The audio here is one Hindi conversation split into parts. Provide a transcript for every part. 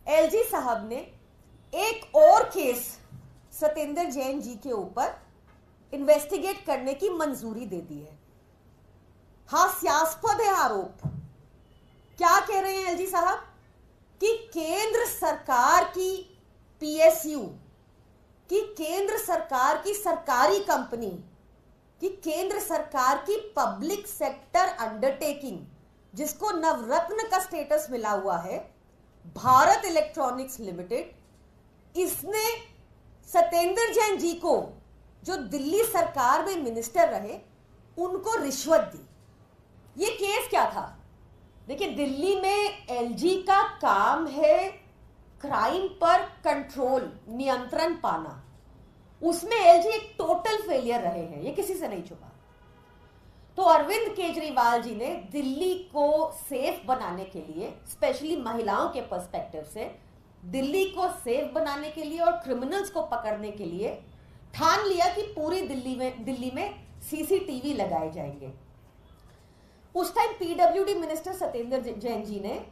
एलजी साहब ने एक और केस सत्येंद्र जैन जी के ऊपर इन्वेस्टिगेट करने की मंजूरी दे दी है। हास्यास्पद है आरोप। क्या कह रहे हैं एलजी साहब कि केंद्र सरकार की पीएसयू, कि केंद्र सरकार की सरकारी कंपनी, कि केंद्र सरकार की पब्लिक सेक्टर अंडरटेकिंग, जिसको नवरत्न का स्टेटस मिला हुआ है, भारत इलेक्ट्रॉनिक्स लिमिटेड, इसने सत्येंद्र जैन जी को, जो दिल्ली सरकार में मिनिस्टर रहे, उनको रिश्वत दी। ये केस क्या था? देखिए, दिल्ली में एलजी का काम है क्राइम पर कंट्रोल, नियंत्रण पाना। उसमें एलजी एक टोटल फेलियर रहे हैं, ये किसी से नहीं छुपा। तो अरविंद केजरीवाल जी ने दिल्ली को सेफ बनाने के लिए, स्पेशली महिलाओं के पर्सपेक्टिव से, दिल्ली को सेफ बनाने के लिए और क्रिमिनल्स को पकड़ने के लिए ठान लिया कि पूरी दिल्ली में सीसीटीवी लगाए जाएंगे। उस time PWD minister Satyendra Jain ji ने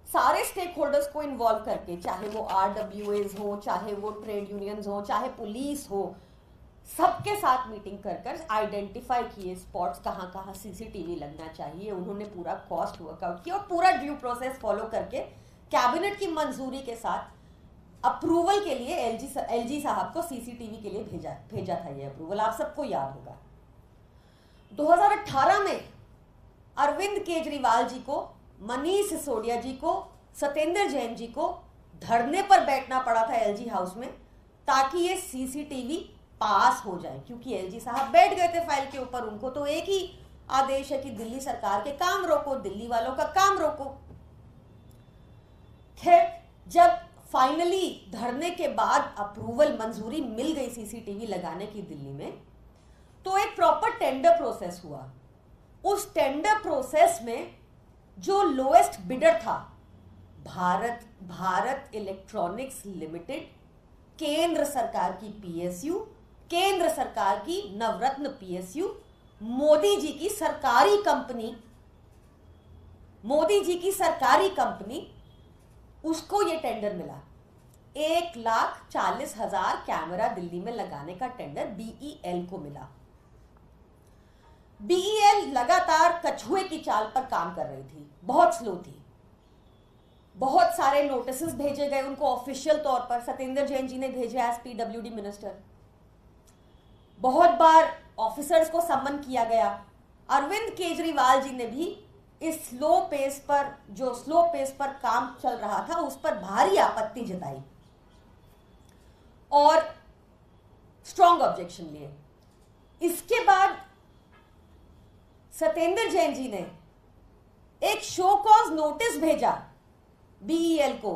सारे स्टेक होल्डर्स को इन्वॉल्व करके, चाहे वो आरडब्ल्यूएज हो, चाहे वो ट्रेड यूनियंस हो, चाहे पुलिस हो, सबके साथ मीटिंग कर आइडेंटिफाई किए स्पॉट्स, कहाँ कहाँ सीसीटीवी लगना चाहिए। उन्होंने पूरा कॉस्ट वर्कआउट किया और पूरा ड्यू प्रोसेस फॉलो करके कैबिनेट की मंजूरी के साथ अप्रूवल के लिए एलजी साहब को सीसीटीवी के लिए भेजा था। ये अप्रूवल आप सबको याद होगा। 2018 में अरविंद केजरीवाल जी को, मनीष सिसोदिया जी को, सत्येंद्र जैन जी को धरने पर बैठना पड़ा था एलजी हाउस में, ताकि ये सीसीटीवी पास हो जाए, क्योंकि एलजी साहब बैठ गए थे फाइल के ऊपर। उनको तो एक ही आदेश है कि दिल्ली सरकार के काम रोको, दिल्ली वालों का काम रोको। खैर, जब फाइनली धरने के बाद अप्रूवल, मंजूरी मिल गई सीसीटीवी लगाने की दिल्ली में, तो एक प्रॉपर टेंडर प्रोसेस हुआ। उस टेंडर प्रोसेस में जो लोएस्ट बिडर था, भारत इलेक्ट्रॉनिक्स लिमिटेड, केंद्र सरकार की पीएसयू, केंद्र सरकार की नवरत्न पीएसयू, मोदी जी की सरकारी कंपनी, उसको ये टेंडर मिला। 1,40,000 कैमरा दिल्ली में लगाने का टेंडर बीईएल को मिला। बीईएल लगातार कछुए की चाल पर काम कर रही थी, बहुत स्लो थी। बहुत सारे नोटिसेस भेजे गए उनको ऑफिशियल तौर पर, सत्येंद्र जैन जी ने भेजे एज पीडब्ल्यूडी मिनिस्टर। बहुत बार ऑफिसर्स को सम्मन किया गया। अरविंद केजरीवाल जी ने भी इस स्लो पेस पर काम चल रहा था, उस पर भारी आपत्ति जताई और स्ट्रॉन्ग ऑब्जेक्शन लिए। इसके बाद सत्येंद्र जैन जी ने एक शो कॉज नोटिस भेजा बीईएल को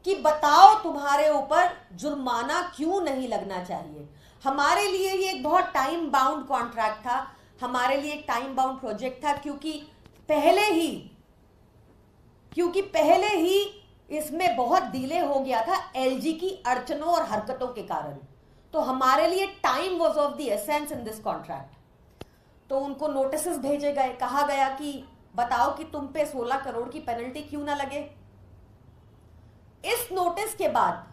कि बताओ तुम्हारे ऊपर जुर्माना क्यों नहीं लगना चाहिए। हमारे लिए ये एक बहुत टाइम बाउंड कॉन्ट्रैक्ट था, हमारे लिए एक टाइम बाउंड प्रोजेक्ट था, क्योंकि पहले ही इसमें बहुत डिले हो गया था एलजी की अड़चनों और हरकतों के कारण। तो हमारे लिए time was of the essence in this contract. तो उनको नोटिसेस भेजे गए, कहा गया कि बताओ कि तुम पे 16 करोड़ की पेनल्टी क्यों ना लगे। इस नोटिस के बाद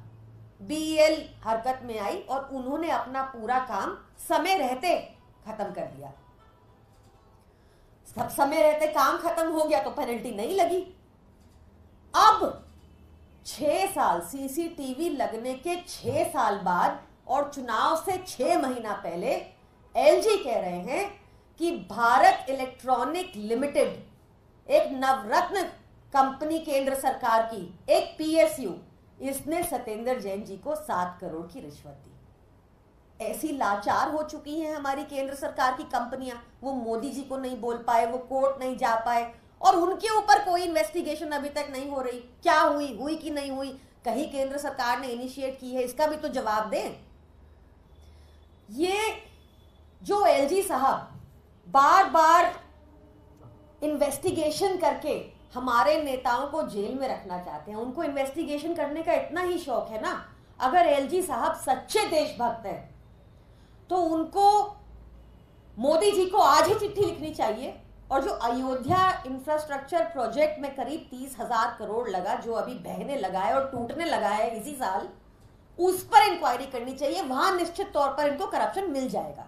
बीईएल हरकत में आई और उन्होंने अपना पूरा काम समय रहते खत्म कर दिया। सब समय रहते काम खत्म हो गया तो पेनल्टी नहीं लगी। अब 6 साल, सीसीटीवी लगने के 6 साल बाद और चुनाव से 6 महीना पहले एलजी कह रहे हैं कि भारत इलेक्ट्रॉनिक लिमिटेड, एक नवरत्न कंपनी केंद्र सरकार की, एक पीएसयू, इसने सत्येंद्र जैन जी को 7 करोड़ की रिश्वत दी। ऐसी लाचार हो चुकी हैं हमारी केंद्र सरकार की कंपनियां, वो मोदी जी को नहीं बोल पाए, वो कोर्ट नहीं जा पाए और उनके ऊपर कोई इन्वेस्टिगेशन अभी तक नहीं हो रही। क्या हुई कि नहीं हुई, कहीं केंद्र सरकार ने इनिशिएट की है, इसका भी तो जवाब दें। ये जो एलजी साहब बार बार इन्वेस्टिगेशन करके हमारे नेताओं को जेल में रखना चाहते हैं, उनको इन्वेस्टिगेशन करने का इतना ही शौक है ना। अगर एलजी साहब सच्चे देशभक्त हैं तो उनको मोदी जी को आज ही चिट्ठी लिखनी चाहिए और जो अयोध्या इंफ्रास्ट्रक्चर प्रोजेक्ट में करीब 30,000 करोड़ लगा, जो अभी बहने लगा है और टूटने लगा है इसी साल, उस पर इंक्वायरी करनी चाहिए। वहां निश्चित तौर पर इनको करप्शन मिल जाएगा।